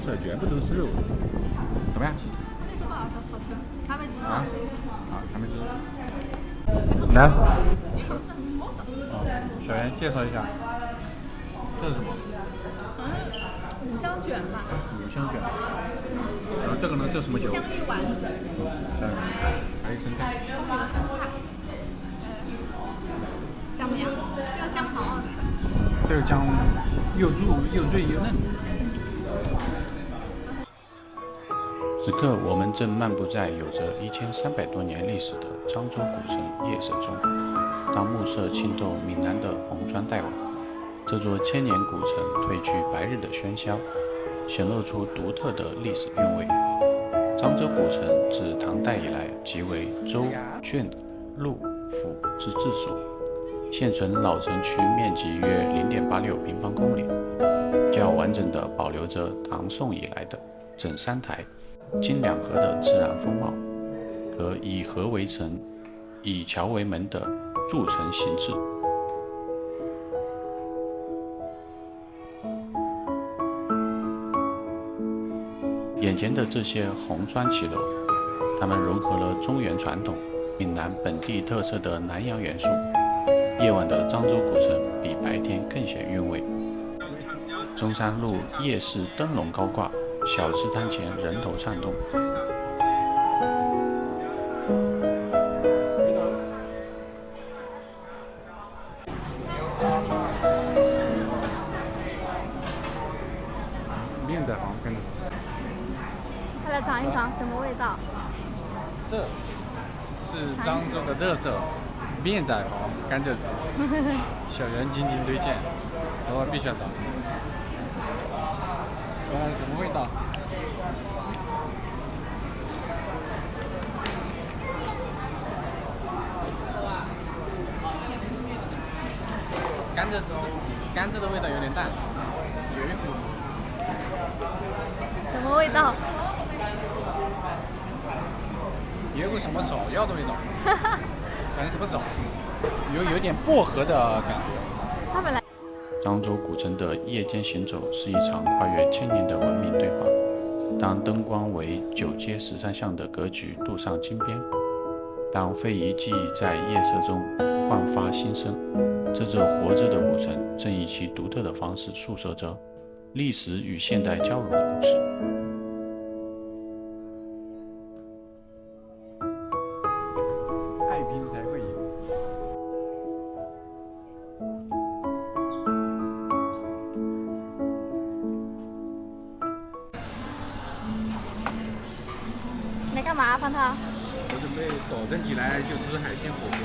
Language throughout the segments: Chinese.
色全部都是肉，怎么样？那个不好吃，好吃，还没吃啊？呢。还没吃。来，你好像没的。小袁介绍一下，这是什么？五香卷吧。五香卷。然后这个呢，这什么酒？香芋丸子。香芋，还有生菜。送你个生菜。姜母鸭，这个姜好好吃。这个姜又脆又嫩。此刻，我们正漫步在有着1300多年历史的漳州古城夜色中。当暮色浸透闽南的红砖黛瓦，这座千年古城褪去白日的喧嚣，显露出独特的历史韵味。漳州古城自唐代以来即为州、郡、路、府之治所，现存老城区面积约0.86平方公里，较完整地保留着唐宋以来的整山台、经两河的自然风貌和以河为城、以桥为门的筑城形制。眼前的这些红砖骑楼，它们融合了中原传统、闽南本地特色的南洋元素。夜晚的漳州古城比白天更显韵味。中山路夜市灯笼高挂，小吃摊前人头颤动。面仔行跟着。快来尝一尝什么味道？这是漳州的特色，面仔行甘蔗汁，小袁晶晶推荐，等会必须要尝。看看什么味道？甘蔗的味道有点淡，有一股什么味道？有一股什么草药的味道，反正什么枣，有点薄荷的感觉。他本来漳州古城的夜间行走是一场跨越千年的文明对话。当灯光为9街13巷的格局镀上金边，当非遗技艺在夜色中焕发新生，这座活着的古城正以其独特的方式诉说着历史与现代交融的故事。爱拼才会赢。你在干嘛，方涛？我准备早晨起来就吃海鲜火锅。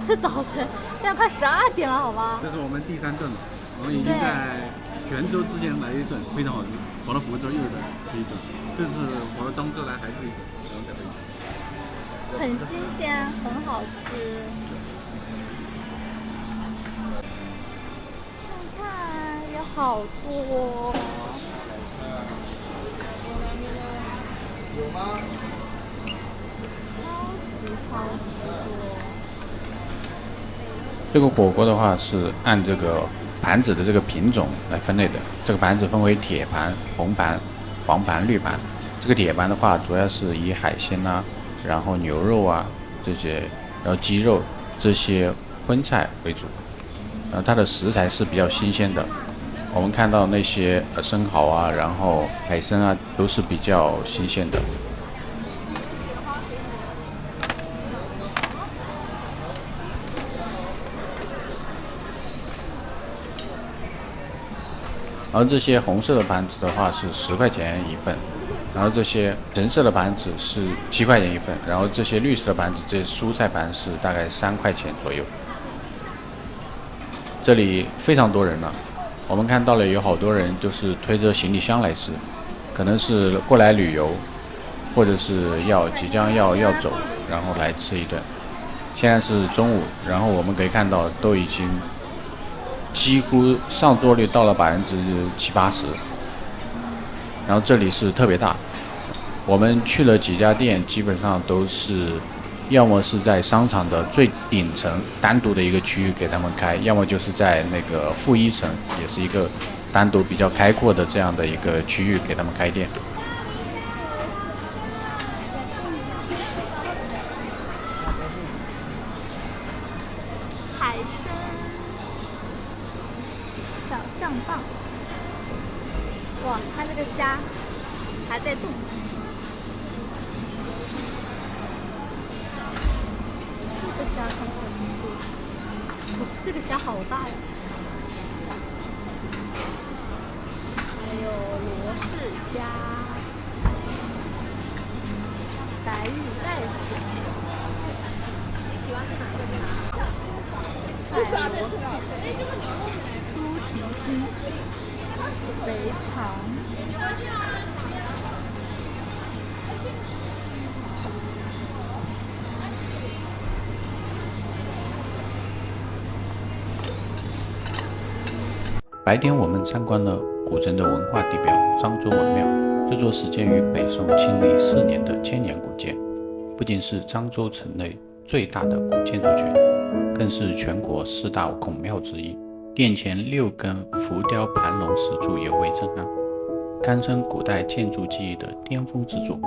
这早晨，现在快12点了，好吗？这是我们第3顿了，我们已经在泉州之前来一顿非常好吃，跑到福州又一顿吃一顿，这次跑到漳州来还吃一顿，然后再回去。很新鲜，很好吃。看看有好多。有吗？超级多。这个火锅的话是按这个盘子的这个品种来分类的，这个盘子分为铁盘、红盘、黄盘、绿盘。这个铁盘的话，主要是以海鲜啊，然后牛肉啊这些，然后鸡肉这些荤菜为主。它的食材是比较新鲜的，我们看到那些生蚝啊，然后海参啊，都是比较新鲜的。然后这些红色的盘子的话是10块钱一份，然后这些橙色的盘子是7块钱一份，然后这些绿色的盘子，这些蔬菜盘是大概3块钱左右。这里非常多人了，我们看到了有好多人就是推着行李箱来吃，可能是过来旅游，或者是即将要走，然后来吃一顿。现在是中午，然后我们可以看到都已经几乎上座率到了70%、80%，然后这里是特别大。我们去了几家店，基本上都是要么是在商场的最顶层单独的一个区域给他们开，要么就是在那个负1层，也是一个单独比较开阔的这样的一个区域给他们开店。海参，小象棒。哇，它这个虾还在动。这个虾看起来很多，哦，这个虾好大呀！还有罗氏虾、白玉带子。你喜欢吃哪个？猪蹄筋、肥肠。白天我们参观了古城的文化地标漳州文庙，这座始建于北宋庆历4年的千年古建，不仅是漳州城内最大的古建筑群，更是全国4大孔庙之一。殿前6根浮雕盘龙石柱尤为震撼，堪称古代建筑技艺的巅峰之作。